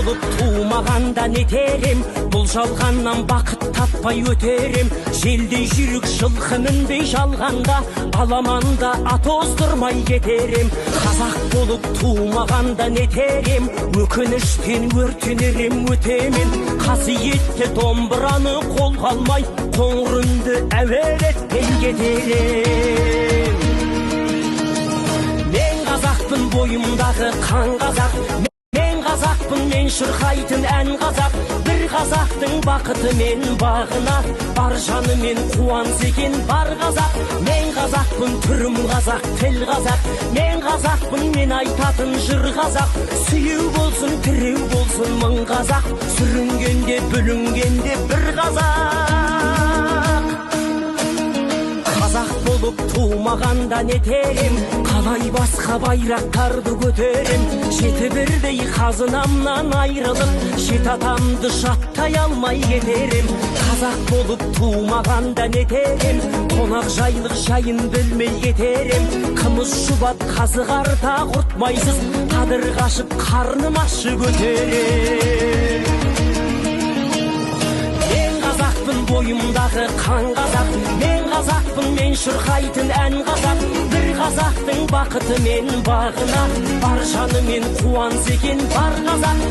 Болып туымағанда нетерем, бұл жалғаннан бақыт таппай өтерем. Желдей жүрік жылқы мінбей жалғанда, аламанда ат оздырмай кетерем. Қазақ болып туымағанда нетерем, өкініштен өртенерем өтемен. Қасиетті домбыраны қолға алмай, қоңыр үнді әуелетпен кетерем. Мен қазақпын, бойымдағы қан қазақ. Қазақпын, мен шырқайтын ән қазақ. Бір қазақтың бақыты мен бағына, бар жаны мен қуанса екен бар қазақ. Мен қазақпын, түрім қазақ, тіл қазақ. Мен қазақпын, мен айтатын жыр қазақ. Сүйеу болсын, тіреу болсын мың қазақ. Сүрінгенде, бүлінгенде бір қазақ. Қазақ болып туымағанда нетерем, қалай басқа байрақтарды көтерем. Жеті бірдей қазынамнан айрылып, жет атамды жаттай алмай кетерем. Қазақ болып туымағанда нетерем, қонақ жайлық жайын білмей кетерем. Қымыз шұбат қазы қарта құртмайсыз, қадыр қашып қарным ашы көтерем. Мен қазақпын, бойымдағы қан қазақ. Мен қазақпын, мен шырқайтын ән қазақ. Бір қазақтың бақыты мен бағына, бар жаны мен қуанса екен бар қазақ.